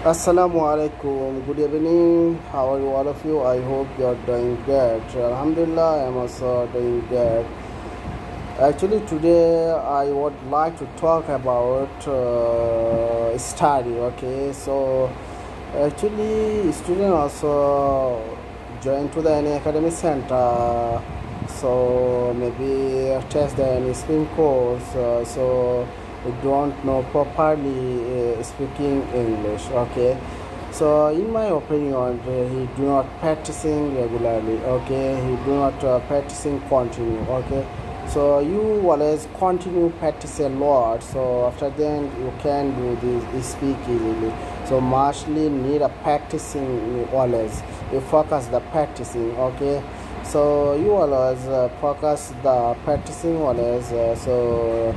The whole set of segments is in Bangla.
Assalamu alaikum. Good evening. How are you, all of you? I hope you are doing great. Alhamdulillah, I am also doing great. Actually, today I would like to talk about study. Okay, so actually, student also join to the any academic center. So maybe test the any spin course. So we don't know properly speaking English. Okay, so in my opinion, he do not practicing regularly. Okay, he do not practicing continue. Okay, so you always continue practice a lot, so after then you can do this speak easily. So mostly need a practicing always. You focus the practicing. Okay, so you always focus the practicing always, so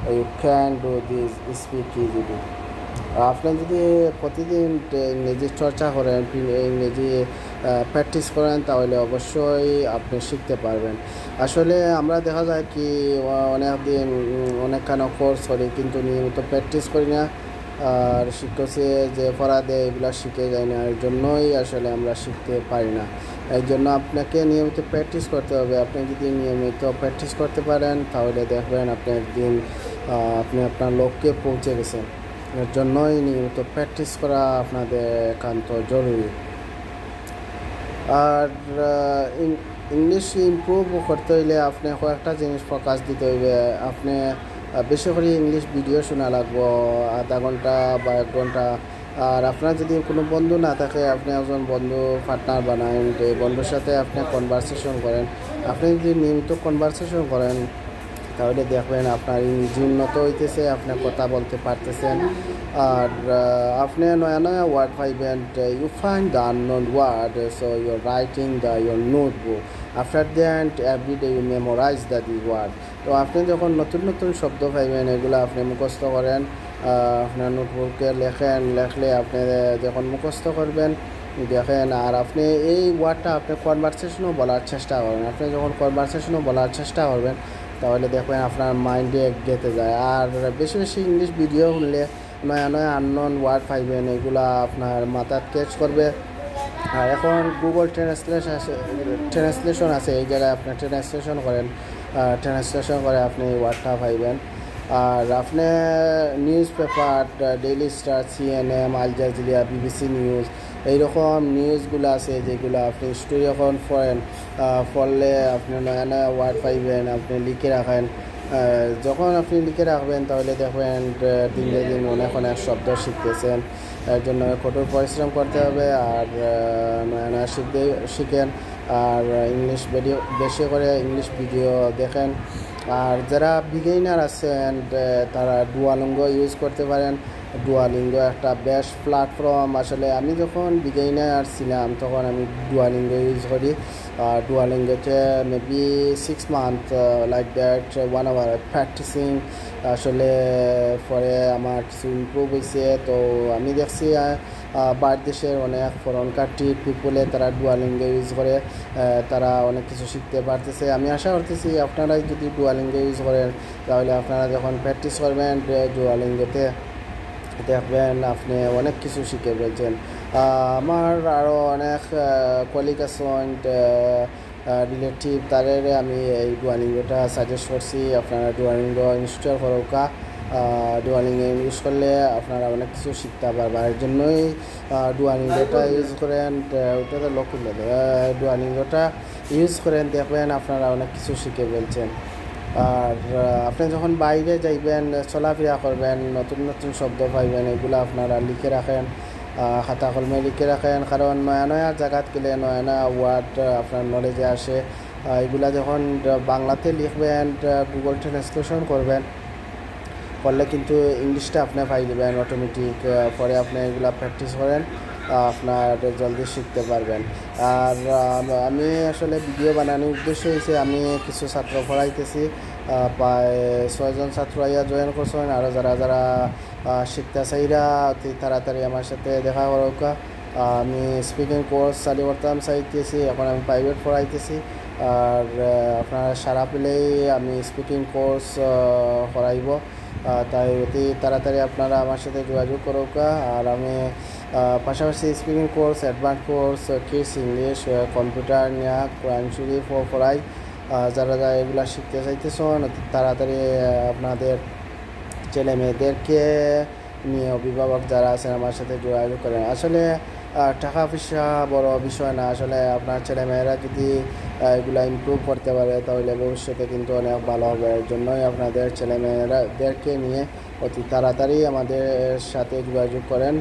you can do this speak easily. আপনি যদি প্রতিদিন ইংরেজি চর্চা করেন, ইংরেজি প্র্যাকটিস করেন, তাহলে অবশ্যই আপনি শিখতে পারবেন। আসলে আমরা দেখা যায় কি অনেক দিন অনেকখানো কোর্স করি কিন্তু নিয়মিত প্র্যাকটিস করি না, আর শিক্ষছে যে পড়া দেয় এগুলো শিখে যায় না, এর জন্যই আসলে আমরা শিখতে পারি না। এর জন্য আপনাকে নিয়মিত প্র্যাকটিস করতে হবে। আপনি যদি নিয়মিত প্র্যাকটিস করতে পারেন তাহলে দেখবেন আপনি একদিন আপনি আপনার লক্ষ্যে পৌঁছে গেছেন। এর জন্যই নিয়মিত প্র্যাকটিস করা আপনাদের একান্ত জরুরি। আর ইংলিশ ইমপ্রুভ করতে হইলে আপনি কয়েকটা জিনিস ফোকাস দিতে হইবে। আপনি বেশি করে ইংলিশ ভিডিও শোনা লাগবো আধা ঘন্টা বা 1 ঘন্টা। আর আপনার যদি কোনো বন্ধু না থাকে, আপনি একজন বন্ধু পার্টনার বানান, যে বন্ধুর সাথে আপনি কনভারসেশন করেন। আপনি যদি নিয়মিত কনভারসেশন করেন তাহলে দেখবেন আপনার ইংরেজি উন্নত হইতেছে, আপনি কথা বলতে পারতেছেন। আর আপনি নয়া নয়া ওয়ার্ড পাইবেন। You find the unknown word, so your writing the your notebook. After that everyday you memorize the the word. তো আপনি যখন নতুন নতুন শব্দ পাইবেন এগুলো আপনি মুখস্থ করেন, আপনার নোটবুকে লেখেন। লেখলে আপনি যখন মুখস্থ করবেন দেখেন, আর আপনি এই ওয়ার্ডটা আপনি কনভারসেশনও বলার চেষ্টা করবেন। আপনি যখন কনভারসেশনও বলার চেষ্টা করবেন তাহলে দেখবেন আপনার মাইন্ডে গেঁথে যায়। আর বেশি বেশি ইংলিশ ভিডিও শুনলে নয়া নয়া আননোন ওয়ার্ড পাইবেন, এগুলা আপনার মাথায় ক্যাচ করবে। আর এখন গুগল ট্রান্সলেশন আছে, এই জায়গায় আপনি ট্রান্সলেশন করেন, ট্রান্সলেশন করে আপনি ওয়ার্ডটা পাইবেন। আর আপনি newspaper, Daily Star, CNN, Al Jazeera, BBC news, এইরকম নিউজগুলো আছে যেগুলো আপনি স্টোরি যখন পড়লে আপনি নয়া নয়া ওয়ার্ড পাইবেন, আপনি লিখে রাখেন। যখন আপনি লিখে রাখবেন তাহলে দেখবেন দিনে দিন অনেক অনেক শব্দ শিখতেছেন। এর জন্য কঠোর পরিশ্রম করতে হবে। আর নয়া নয়া শিখেন। আর ইংলিশ ভিডিও বেশি করে ইংলিশ ভিডিও দেখেন। আর যারা বিগিনার আছেন তারা ডুয়ালিঙ্গো ইউজ করতে পারেন। ডুয়ালিঙ্গো একটা বেস্ট প্ল্যাটফর্ম। আসলে আমি যখন বিগিনার ছিলাম তখন আমি ডুয়ালিঙ্গো ইউজ করি। ডুয়ালিঙ্গোতে maybe 6 month like that 1 hour practicing. আসলে পরে আমার কিছু ইমপ্রুভ হয়েছে। তো আমি দেখছি বাইরের দেশের অনেক ফরেন কান্ট্রির পিপুলে তারা ডুয়ালিঙ্গো ইউজ করে, তারা অনেক কিছু শিখতে পারতেছে। আমি আশা করতেছি আপনারাই যদি ডুয়ালিঙ্গো ইউজ করেন তাহলে আপনারা যখন প্র্যাকটিস করবেন ডুয়ালিঙ্গোতে দেখবেন আপনি অনেক কিছু শিখে ফেলছেন। আমার আরও অনেক কলিগ আছেন, রিলেটিভ, তাদের আমি এই ডুয়ালিঙ্গোটা সাজেস্ট করছি আপনারা ডুয়ালিঙ্গো ইনস্টল করুকা। ডুয়ালিঙ্গো ইউজ করলে আপনারা অনেক কিছু শিখতে পারবেন। এর জন্যই ডুয়ালিঙ্গোটা ইউজ করেন। ওটাতে লক্ষ্য ডুয়ালিঙ্গোটা ইউজ করেন, দেখবেন আপনারা অনেক কিছু শিখে ফেলছেন। আর আপনি যখন বাইরে যাইবেন, চলাফেরা করবেন, নতুন নতুন শব্দ পাইবেন, এগুলো আপনারা লিখে রাখেন, খাতা কলমে লিখে রাখেন। কারণ নয়া নয়া জায়গাত গেলে নয়া নয়া ওয়ার্ড আপনার নলেজে আসে। এগুলা যখন বাংলাতে লিখবেন, গুগল ট্রান্সলেশন করলে কিন্তু ইংলিশটা আপনি পাই দেবেন অটোমেটিক। পরে আপনি এগুলা প্র্যাকটিস করেন, আপনার জলদি শিখতে পারবেন। আর আমি আসলে ভিডিও বানানোর উদ্দেশ্য হয়েছে আমি কিছু ছাত্র পড়াইতেছি। প্রায় 6 জন ছাত্র আইয়া জয়েন করছেন। আরও যারা যারা শিখতে চাইরা অতি তাড়াতাড়ি আমার সাথে দেখা করুক। আমি স্পিকিং কোর্স চালু করতাম চাইতেছি, এখন আমি প্রাইভেট পড়াইতেছি। আর আপনারা সারা পেলেই আমি স্পিকিং কোর্স করাইব। তাই অতি তাড়াতাড়ি আপনারা আমার সাথে যোগাযোগ করুক। আর আমি পাশাপাশি speaking course, advance course, kids English, computer নিয়ে কোরআন শরীফ ও পড়াই। যারা এগুলা শিখতে চাইতেছেন তাড়াতাড়ি আপনাদের ছেলে মেয়েদেরকে নিয়ে অভিভাবক যারা আছেন আমার সাথে যোগাযোগ করেন। আসলে টাকা পয়সা বড় বিষয় না, আসলে আপনার ছেলেমেয়েরা যদি এগুলা ইমপ্রুভ করতে পারে তাহলে ভবিষ্যতে কিন্তু অনেক ভালো হবে। এর জন্যই আপনাদের ছেলেমেয়েরাদেরকে নিয়ে অতি তাড়াতাড়ি আমাদের সাথে যোগাযোগ করেন।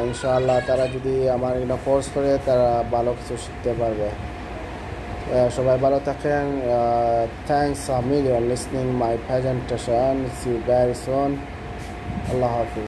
ইনশাআল্লাহ তারা যদি আমার এগুলো কোর্স করে তারা ভালো কিছু শিখতে পারবে। সবাই ভালো থাকেন। Thanks a million listening my presentation. See you very soon. আল্লাহ হাফিজ।